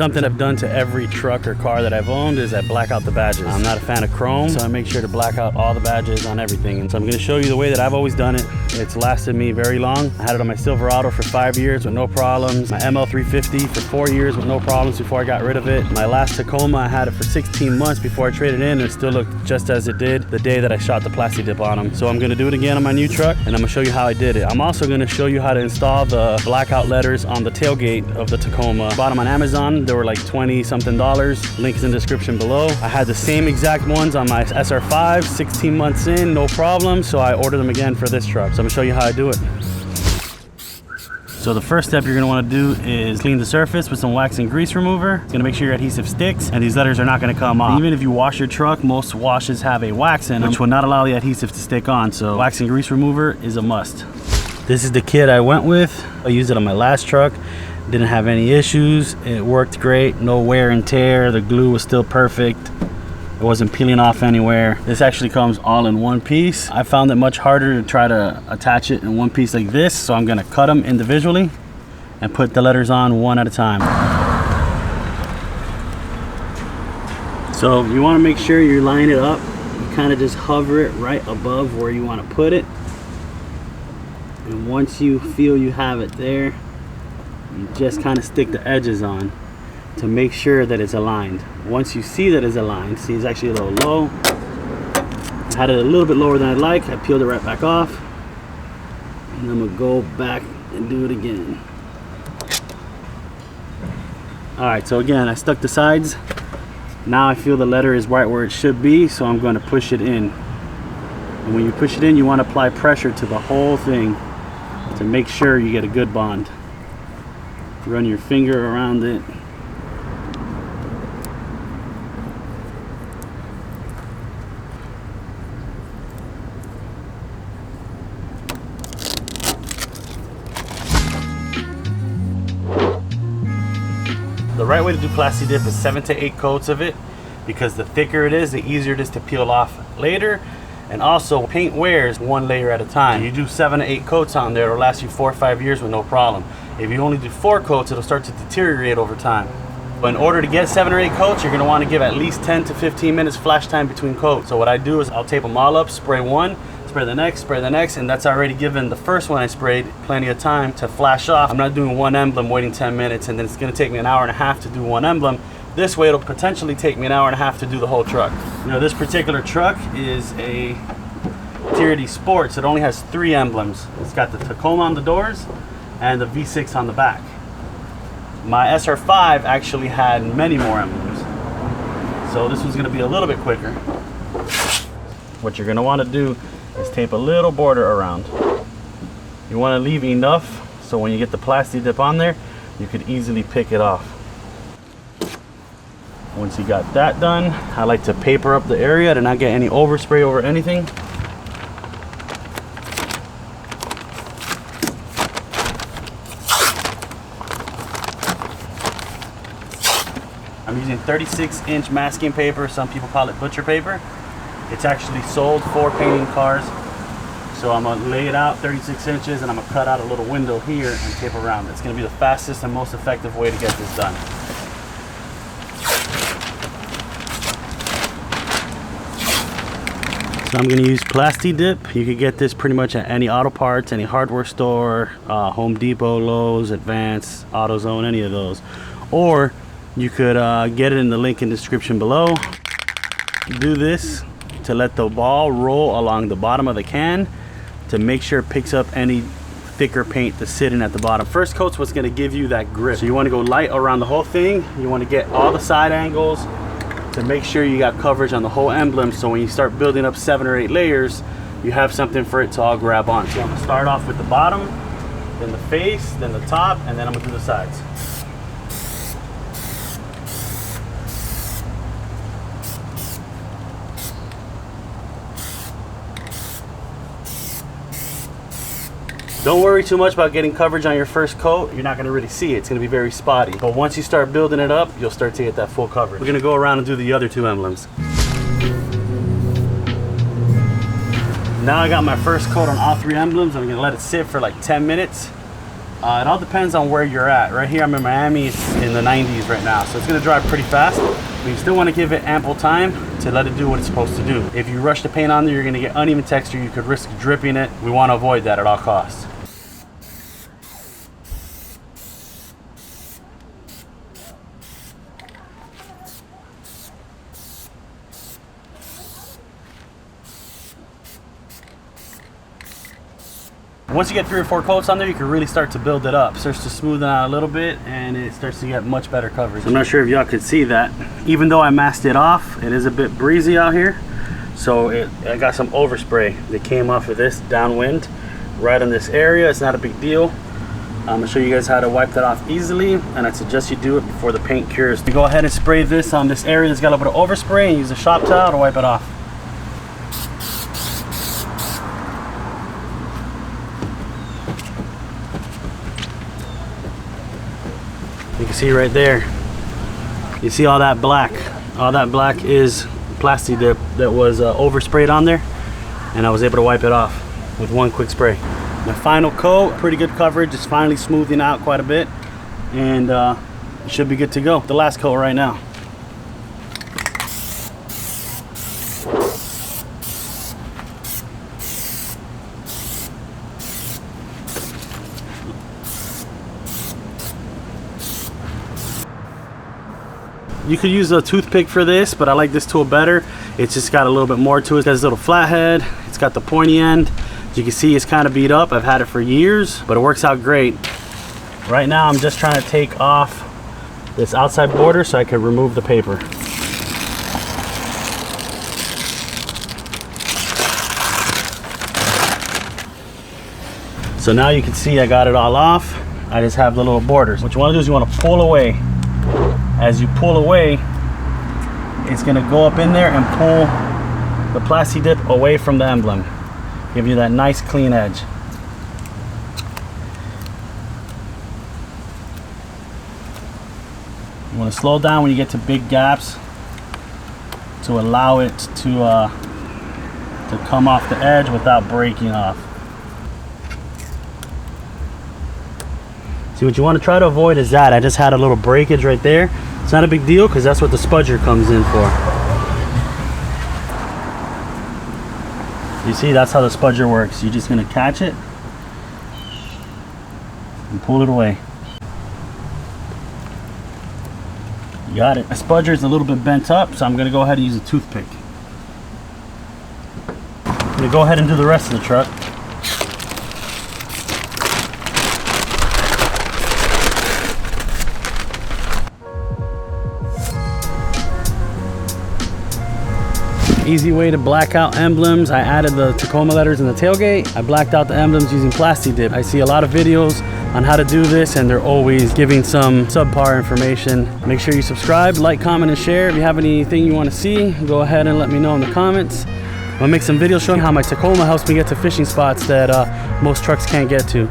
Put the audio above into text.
Something I've done to every truck or car that I've owned is I black out the badges. I'm not a fan of chrome, so I make sure to black out all the badges on everything. And so I'm going to show you the way that I've always done it. It's lasted me very long. I had it on my Silverado for 5 years with no problems. My ML350 for 4 years with no problems before I got rid of it. My last Tacoma, I had it for 16 months before I traded in, and it still looked just as it did the day that I shot the plasti dip on them. So I'm going to do it again on my new truck, and I'm going to show you how I did it. I'm also going to show you how to install the blackout letters on the tailgate of the Tacoma. Bought them on Amazon. They were like $20 something. Link is in the description below. I had the same exact ones on my SR5, 16 months in, no problem. So I ordered them again for this truck. So I'm going to show you how I do it. So the first step you're going to want to do is clean the surface with some wax and grease remover. It's going to make sure your adhesive sticks and these letters are not going to come off. Even if you wash your truck, most washes have a wax in them, which will not allow the adhesive to stick on. So wax and grease remover is a must. This is the kit I went with. I used it on my last truck. Didn't have any issues. It worked great. No wear and tear. The glue was still perfect. It wasn't peeling off anywhere. This actually comes all in one piece. I found it much harder to try to attach it in one piece like this, so I'm gonna cut them individually and put the letters on one at a time. So you wanna make sure you line it up. You kinda just hover it right above where you wanna put it. And once you feel you have it there, you just kind of stick the edges on to make sure that it's aligned. Once you see that it's aligned, see it's actually a little low. I had it a little bit lower than I'd like. I peeled it right back off. And I'm gonna go back and do it again. All right, so again, I stuck the sides. Now I feel the letter is right where it should be, so I'm going to push it in. And when you push it in, you want to apply pressure to the whole thing to make sure you get a good bond. Run your finger around it. The right way to do plasti dip is 7 to 8 coats of it, because the thicker it is, the easier it is to peel off later. And also, paint wears one layer at a time. You do 7 to 8 coats on there, it'll last you 4 or 5 years with no problem. If you only do 4 coats, it'll start to deteriorate over time. But in order to get 7 or 8 coats, you're gonna wanna give at least 10 to 15 minutes flash time between coats. So what I do is I'll tape them all up, spray one, spray the next, and that's already given the first one I sprayed plenty of time to flash off. I'm not doing one emblem, waiting 10 minutes, and then it's gonna take me an hour and a half to do one emblem. This way, it'll potentially take me an hour and a half to do the whole truck. You know, this particular truck is a TRD Sport, so it only has 3 emblems. It's got the Tacoma on the doors and the V6 on the back. My SR5 actually had many more emblems, so this was gonna be a little bit quicker. What you're gonna wanna do is tape a little border around. You wanna leave enough so when you get the plasti dip on there, you could easily pick it off. Once you got that done, I like to paper up the area to not get any overspray over anything. I'm using 36-inch masking paper. Some people call it butcher paper. It's actually sold for painting cars. So I'm gonna lay it out 36 inches and I'm gonna cut out a little window here and tape around it. It's gonna be the fastest and most effective way to get this done. So I'm gonna use plasti dip. You can get this pretty much at any auto parts, any hardware store, Home Depot, Lowe's, Advance, AutoZone, any of those. Or you could get it in the link in the description below. Do this to let the ball roll along the bottom of the can to make sure it picks up any thicker paint that's sitting at the bottom. First coat's what's gonna give you that grip. So you wanna go light around the whole thing. You wanna get all the side angles to make sure you got coverage on the whole emblem, so when you start building up 7 or 8 layers, you have something for it to all grab on. So I'm gonna start off with the bottom, then the face, then the top, and then I'm gonna do the sides. Don't worry too much about getting coverage on your first coat. You're not gonna really see it. It's gonna be very spotty. But once you start building it up, you'll start to get that full coverage. We're gonna go around and do the other 2 emblems. Now I got my first coat on all 3 emblems. I'm gonna let it sit for like 10 minutes. It all depends on where you're at. Right here I'm in Miami, it's in the 90s right now, so it's gonna dry pretty fast, but you still wanna give it ample time to let it do what it's supposed to do. If you rush the paint on there, you're gonna get uneven texture, you could risk dripping it. We wanna avoid that at all costs. Once you get 3 or 4 coats on there, you can really start to build it up. It starts to smoothen out a little bit and it starts to get much better coverage. I'm not sure if y'all could see that. Even though I masked it off, it is a bit breezy out here. So I got some overspray that came off of this downwind right in this area. It's not a big deal. I'm gonna show you guys how to wipe that off easily, and I suggest you do it before the paint cures. You go ahead and spray this on this area that's got a little bit of overspray and use a shop towel to wipe it off. You can see right there, you see all that black. All that black is plasti dip that was oversprayed on there, and I was able to wipe it off with one quick spray. My final coat, pretty good coverage. It's finally smoothing out quite a bit, and it should be good to go. The last coat right now. You could use a toothpick for this, but I like this tool better. It's just got a little bit more to it. It has a little flathead. It's got the pointy end. As you can see, it's kind of beat up. I've had it for years, but it works out great. Right now, I'm just trying to take off this outside border so I can remove the paper. So now you can see I got it all off. I just have the little borders. What you want to do is you want to pull away. As you pull away, it's gonna go up in there and pull the plasti dip away from the emblem. Give you that nice clean edge. You wanna slow down when you get to big gaps to allow it to come off the edge without breaking off. See, what you want to try to avoid is that. I just had a little breakage right there. It's not a big deal because that's what the spudger comes in for. You see, that's how the spudger works. You're just going to catch it and pull it away. You got it. My spudger is a little bit bent up, so I'm going to go ahead and use a toothpick. I'm going to go ahead and do the rest of the truck. Easy way to black out emblems. I added the Tacoma letters in the tailgate. I blacked out the emblems using plasti dip. I see a lot of videos on how to do this, and they're always giving some subpar information. Make sure you subscribe, like, comment, and share. If you have anything you want to see, go ahead and let me know in the comments. I'm gonna make some videos showing how my Tacoma helps me get to fishing spots that most trucks can't get to.